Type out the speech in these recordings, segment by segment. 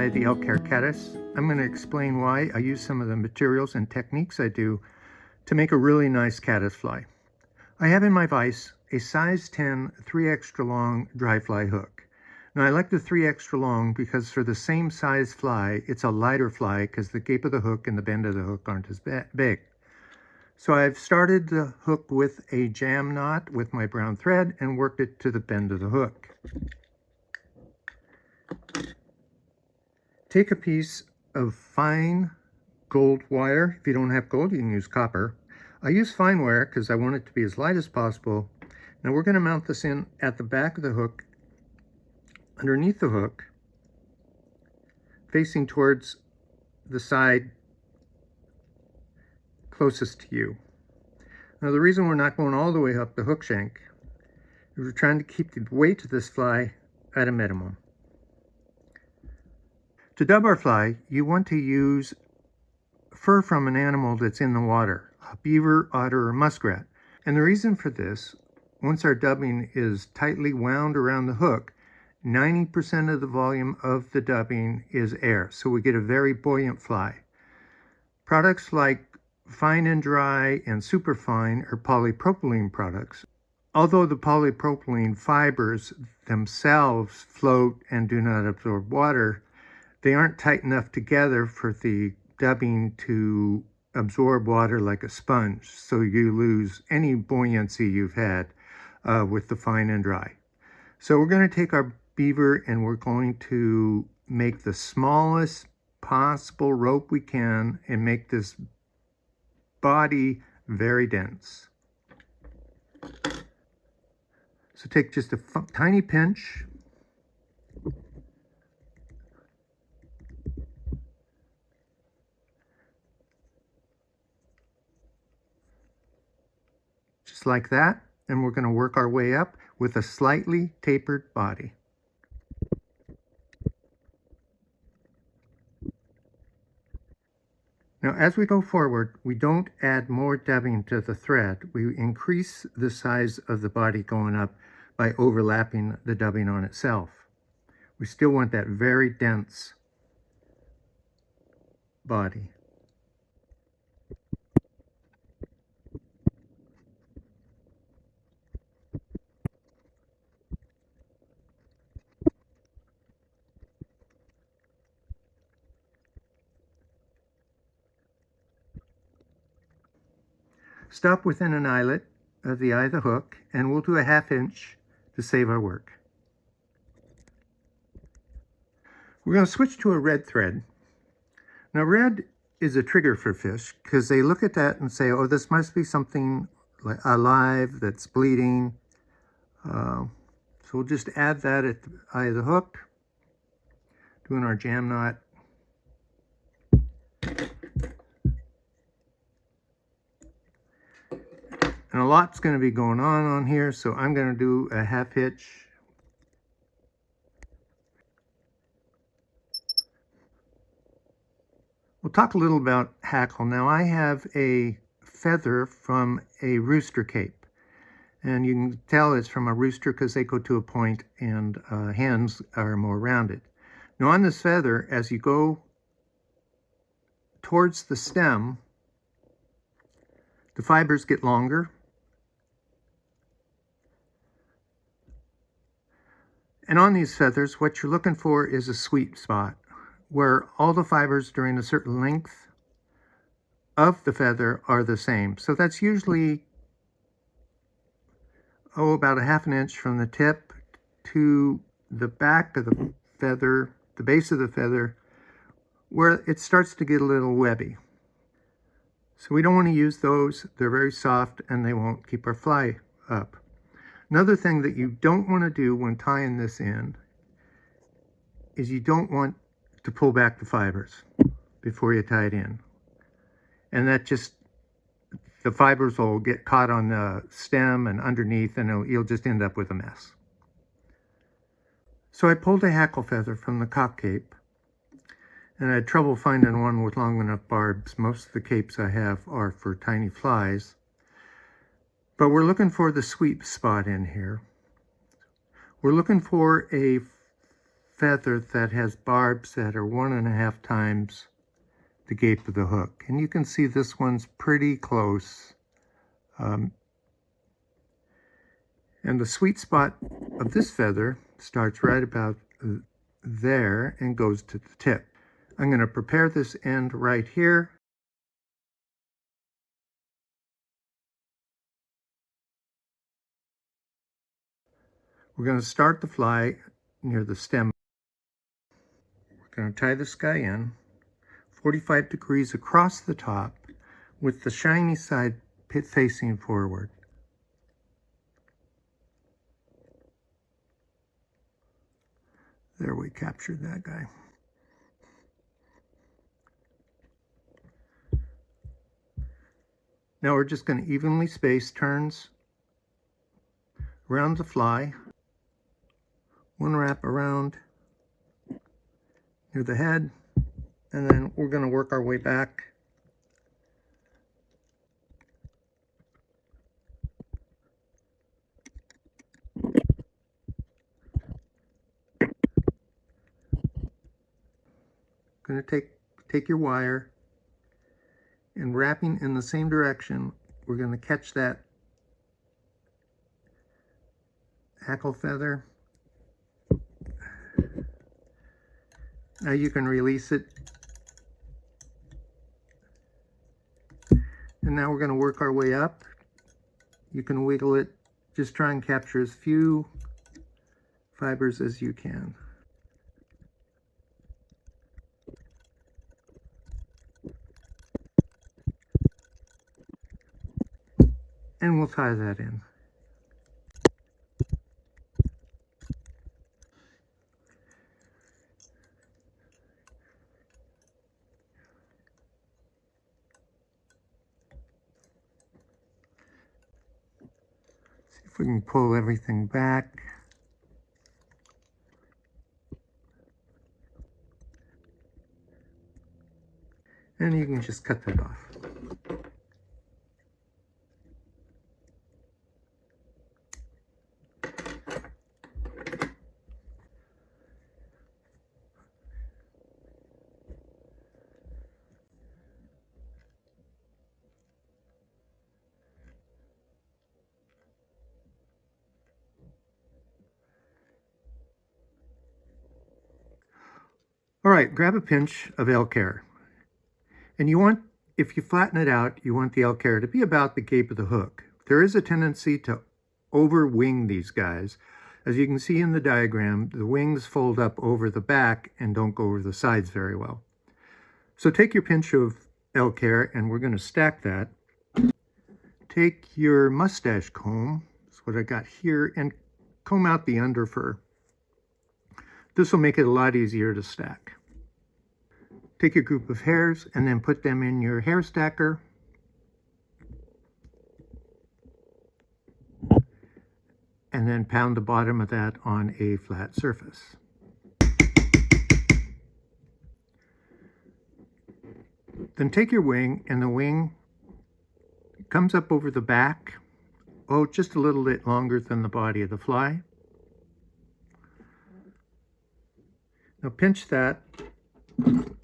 by the Elk Hair Caddis. I'm going to explain why I use some of the materials and techniques I do to make a really nice caddis fly. I have in my vise a size 10 3 extra long dry fly hook. Now I like the 3 extra long because for the same size fly, it's a lighter fly because the gape of the hook and the bend of the hook aren't as big. So I've started the hook with a jam knot with my brown thread and worked it to the bend of the hook. Take a piece of fine gold wire. If you don't have gold, you can use copper. I use fine wire because I want it to be as light as possible. Now we're going to mount this in at the back of the hook, underneath the hook, facing towards the side closest to you. Now the reason we're not going all the way up the hook shank is we're trying to keep the weight of this fly at a minimum. To dub our fly, you want to use fur from an animal that's in the water, a beaver, otter, or muskrat. And the reason for this, once our dubbing is tightly wound around the hook, 90% of the volume of the dubbing is air, so we get a very buoyant fly. Products like fine and dry and superfine are polypropylene products. Although the polypropylene fibers themselves float and do not absorb water, they aren't tight enough together for the dubbing to absorb water like a sponge, so you lose any buoyancy you've had with the fine and dry. So we're going to take our beaver and we're going to make the smallest possible rope we can and make this body very dense. So take just a tiny pinch. Just like that, and we're going to work our way up with a slightly tapered body. Now as we go forward, we don't add more dubbing to the thread. We increase the size of the body going up by overlapping the dubbing on itself. We still want that very dense body. Stop within an eyelet of the eye of the hook, and we'll do a 1/2 inch to save our work. We're going to switch to a red thread. Now red is a trigger for fish because they look at that and say, oh, this must be something alive that's bleeding. So we'll just add that at the eye of the hook, doing our jam knot. And a lot's going to be going on here, so I'm going to do a 1/2 hitch. We'll talk a little about hackle. Now I have a feather from a rooster cape, and you can tell it's from a rooster because they go to a point and hens are more rounded. Now on this feather, as you go towards the stem, the fibers get longer. And on these feathers, what you're looking for is a sweet spot where all the fibers during a certain length of the feather are the same. So that's usually, about a 1/2 inch from the tip to the back of the feather, the base of the feather, where it starts to get a little webby. So we don't want to use those. They're very soft and they won't keep our fly up. Another thing that you don't want to do when tying this in is you don't want to pull back the fibers before you tie it in. And that just, the fibers will get caught on the stem and underneath and you'll just end up with a mess. So I pulled a hackle feather from the cock cape, and I had trouble finding one with long enough barbs. Most of the capes I have are for tiny flies. But we're looking for the sweet spot in here. We're looking for a feather that has barbs that are 1.5 times the gape of the hook. And you can see this one's pretty close. And the sweet spot of this feather starts right about there and goes to the tip. I'm going to prepare this end right here. We're going to start the fly near the stem. We're going to tie this guy in 45 degrees across the top with the shiny side facing forward. There, we captured that guy. Now we're just going to evenly space turns around the fly. One wrap around near the head, and then we're going to work our way back. Going to take your wire and wrapping in the same direction, we're going to catch that hackle feather. Now you can release it. And now we're going to work our way up. You can wiggle it. Just try and capture as few fibers as you can. And we'll tie that in. See if we can pull everything back. And you can just cut that off. All right, grab a pinch of elk hair. And you want, if you flatten it out, you want the elk hair to be about the gape of the hook. There is a tendency to over-wing these guys. As you can see in the diagram, the wings fold up over the back and don't go over the sides very well. So take your pinch of elk hair, and we're going to stack that. Take your mustache comb, that's what I got here, and comb out the under fur. This will make it a lot easier to stack. Take your group of hairs and then put them in your hair stacker. And then pound the bottom of that on a flat surface. Then take your wing, and the wing comes up over the back, just a little bit longer than the body of the fly. Now pinch that.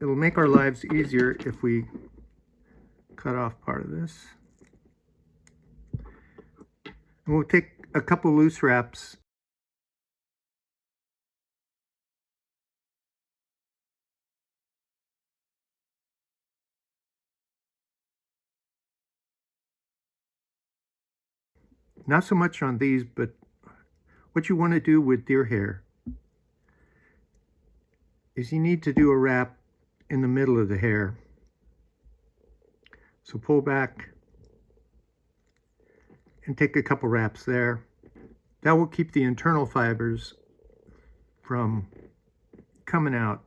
It'll make our lives easier if we cut off part of this. And we'll take a couple loose wraps. Not so much on these, but what you want to do with deer hair is you need to do a wrap in the middle of the hair. So pull back and take a couple wraps there. That will keep the internal fibers from coming out.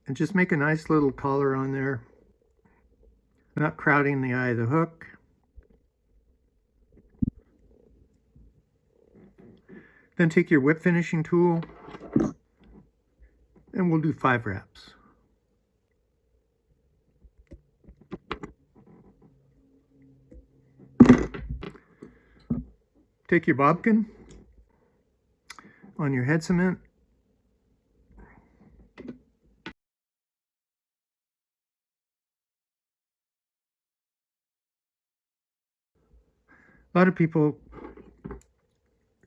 And just make a nice little collar on there, not crowding the eye of the hook. Then take your whip finishing tool, and we'll do 5 wraps. Take your bobbin, on your head cement. A lot of people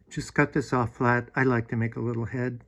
just cut this off flat. I like to make a little head.